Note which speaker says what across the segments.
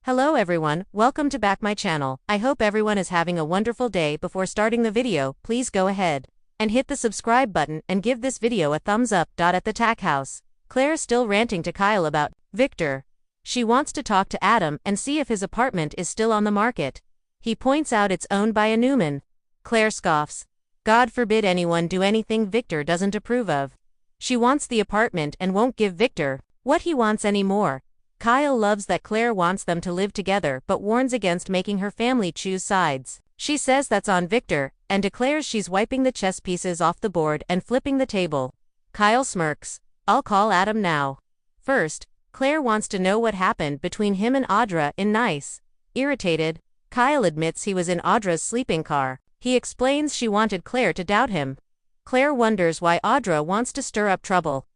Speaker 1: Hello everyone, welcome to back my channel. I hope everyone is having a wonderful day. Before starting the video, please go ahead and hit the subscribe button and give this video a thumbs up. At the tack house, Claire's still ranting to Kyle about Victor. She wants to talk to Adam and see if his apartment is still on the market. He points out it's owned by a Newman. Claire scoffs. God forbid anyone do anything Victor doesn't approve of. She wants the apartment and won't give Victor what he wants anymore. Kyle loves that Claire wants them to live together but warns against making her family choose sides. She says that's on Victor, and declares she's wiping the chess pieces off the board and flipping the table. Kyle smirks. I'll call Adam now. First, Claire wants to know what happened between him and Audra in Nice. Irritated, Kyle admits he was in Audra's sleeping car. He explains she wanted Claire to doubt him. Claire wonders why Audra wants to stir up trouble.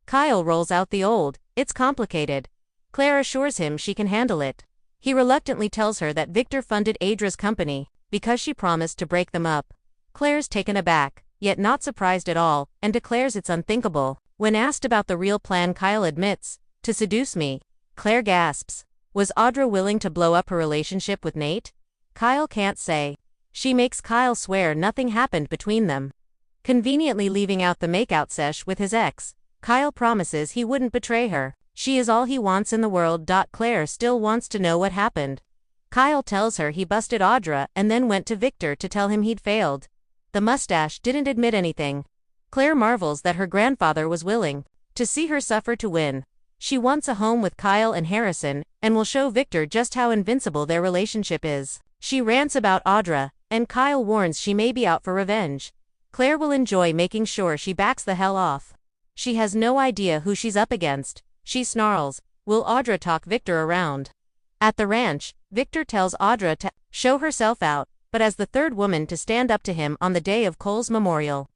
Speaker 1: Kyle rolls out the old, "It's complicated." Claire assures him she can handle it. He reluctantly tells her that Victor funded Audra's company because she promised to break them up. Claire's taken aback, yet not surprised at all, and declares it's unthinkable. When asked about the real plan, Kyle admits, "To seduce me." Claire gasps. Was Audra willing to blow up her relationship with Nate? Kyle can't say. She makes Kyle swear nothing happened between them. Conveniently leaving out the makeout sesh with his ex, Kyle promises he wouldn't betray her. She is all he wants in the world. Claire still wants to know what happened. Kyle tells her he busted Audra and then went to Victor to tell him he'd failed. The mustache didn't admit anything. Claire marvels that her grandfather was willing to see her suffer to win. She wants a home with Kyle and Harrison, and will show Victor just how invincible their relationship is. She rants about Audra, and Kyle warns she may be out for revenge. Claire will enjoy making sure she backs the hell off. She has no idea who she's up against. She snarls, "Will Audra talk Victor around?" At the ranch, Victor tells Audra to show herself out, but as the third woman to stand up to him on the day of Cole's memorial.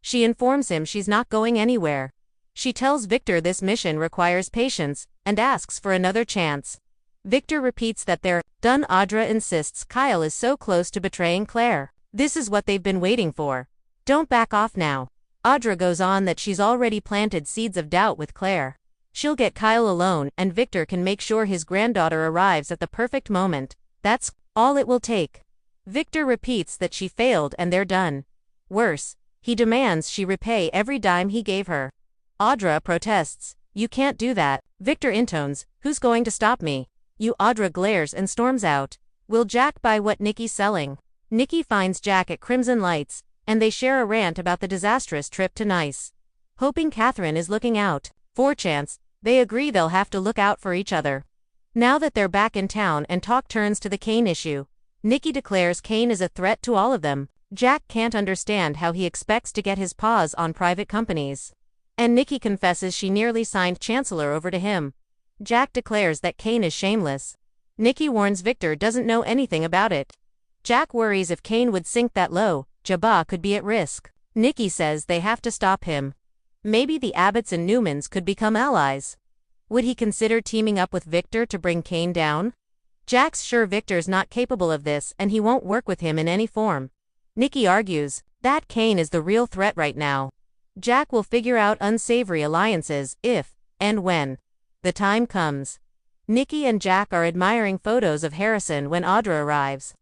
Speaker 1: She informs him she's not going anywhere. She tells Victor this mission requires patience, and asks for another chance. Victor repeats that they're done. Audra insists Kyle is so close to betraying Claire. This is what they've been waiting for. Don't back off now. Audra goes on that she's already planted seeds of doubt with Claire. She'll get Kyle alone and Victor can make sure his granddaughter arrives at the perfect moment. That's all it will take. Victor repeats that she failed and they're done. Worse, he demands she repay every dime he gave her. Audra protests. "You can't do that." Victor intones, "Who's going to stop me?" "You." Audra glares and storms out. Will Jack buy what Nikki's selling? Nikki finds Jack at Crimson Lights, and they share a rant about the disastrous trip to Nice. Hoping Catherine is looking out for chance, they agree they'll have to look out for each other. Now that they're back in town and talk turns to the Kane issue, Nikki declares Kane is a threat to all of them. Jack can't understand how he expects to get his paws on private companies. And Nikki confesses she nearly signed Chancellor over to him. Jack declares that Kane is shameless. Nikki warns Victor doesn't know anything about it. Jack worries if Kane would sink that low, Jabba could be at risk. Nikki says they have to stop him. Maybe the Abbotts and Newmans could become allies. Would he consider teaming up with Victor to bring Kane down? Jack's sure Victor's not capable of this and he won't work with him in any form. Nikki argues that Kane is the real threat right now. Jack will figure out unsavory alliances if and when the time comes. Nikki and Jack are admiring photos of Harrison when Audra arrives.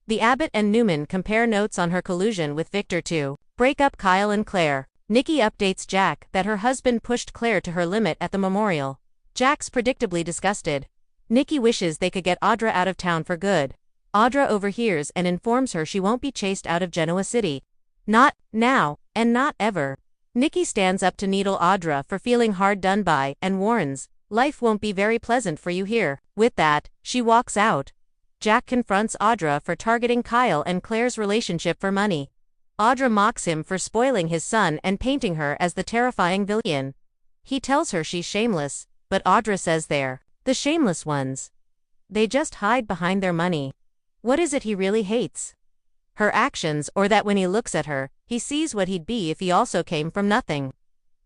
Speaker 1: The Abbott and Newman compare notes on her collusion with Victor to break up Kyle and Claire. Nikki updates Jack that her husband pushed Claire to her limit at the memorial. Jack's predictably disgusted. Nikki wishes they could get Audra out of town for good. Audra overhears and informs her she won't be chased out of Genoa City. Not now, and not ever. Nikki stands up to needle Audra for feeling hard done by and warns, "Life won't be very pleasant for you here." With that, she walks out. Jack confronts Audra for targeting Kyle and Claire's relationship for money. Audra mocks him for spoiling his son and painting her as the terrifying villain. He tells her she's shameless, but Audra says they're the shameless ones. They just hide behind their money. What is it he really hates? Her actions, or that when he looks at her, he sees what he'd be if he also came from nothing?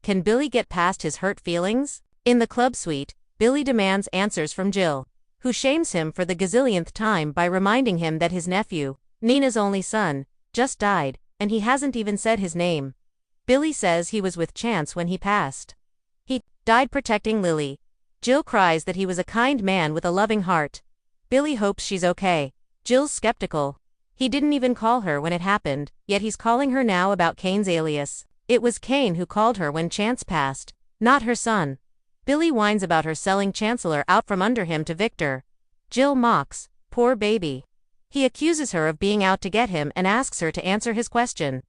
Speaker 1: Can Billy get past his hurt feelings? In the club suite, Billy demands answers from Jill, who shames him for the gazillionth time by reminding him that his nephew, Nina's only son, just died, and he hasn't even said his name. Billy says he was with Chance when he passed. He died protecting Lily. Jill cries that he was a kind man with a loving heart. Billy hopes she's okay. Jill's skeptical. He didn't even call her when it happened, yet he's calling her now about Kane's alias. It was Kane who called her when Chance passed, not her son. Billy whines about her selling Chancellor out from under him to Victor. Jill mocks, poor baby. He accuses her of being out to get him and asks her to answer his question.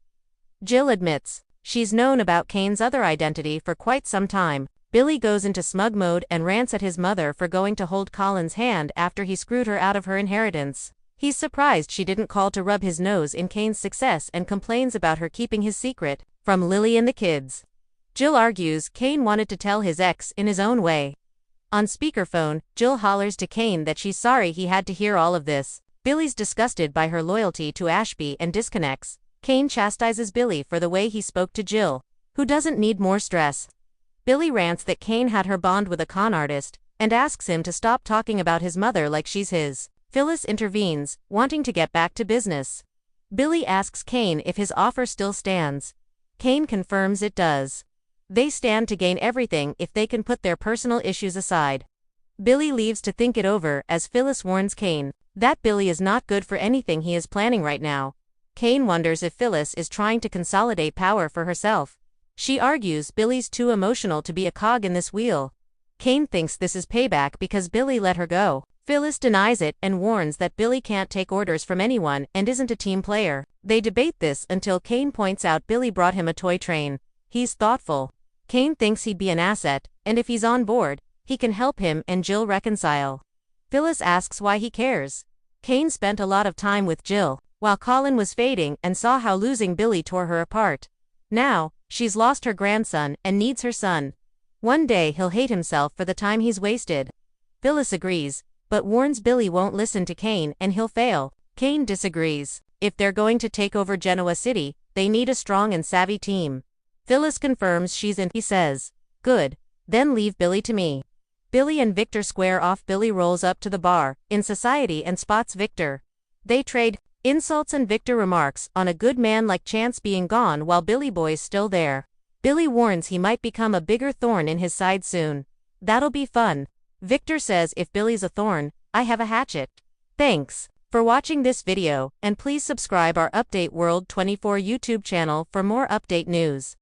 Speaker 1: Jill admits she's known about Kane's other identity for quite some time. Billy goes into smug mode and rants at his mother for going to hold Colin's hand after he screwed her out of her inheritance. He's surprised she didn't call to rub his nose in Kane's success and complains about her keeping his secret from Lily and the kids. Jill argues Kane wanted to tell his ex in his own way. On speakerphone, Jill hollers to Kane that she's sorry he had to hear all of this. Billy's disgusted by her loyalty to Ashby and disconnects. Kane chastises Billy for the way he spoke to Jill, who doesn't need more stress. Billy rants that Kane had her bond with a con artist, and asks him to stop talking about his mother like she's his. Phyllis intervenes, wanting to get back to business. Billy asks Kane if his offer still stands. Kane confirms it does. They stand to gain everything if they can put their personal issues aside. Billy leaves to think it over as Phyllis warns Kane that Billy is not good for anything he is planning right now. Kane wonders if Phyllis is trying to consolidate power for herself. She argues Billy's too emotional to be a cog in this wheel. Kane thinks this is payback because Billy let her go. Phyllis denies it and warns that Billy can't take orders from anyone and isn't a team player. They debate this until Kane points out Billy brought him a toy train. He's thoughtful. Kane thinks he'd be an asset, and if he's on board, he can help him and Jill reconcile. Phyllis asks why he cares. Kane spent a lot of time with Jill while Colin was fading and saw how losing Billy tore her apart. Now, she's lost her grandson and needs her son. One day he'll hate himself for the time he's wasted. Phyllis agrees, but warns Billy won't listen to Kane and he'll fail. Kane disagrees. If they're going to take over Genoa City, they need a strong and savvy team. Phyllis confirms she's in. He says, "Good, then leave Billy to me." Billy and Victor square off. Billy rolls up to the bar in society and spots Victor. They trade insults and Victor remarks on a good man like Chance being gone while Billy Boy's still there. Billy warns he might become a bigger thorn in his side soon. That'll be fun. Victor says if Billy's a thorn, I have a hatchet. Thanks for watching this video, and please subscribe our Update World 24 YouTube channel for more update news.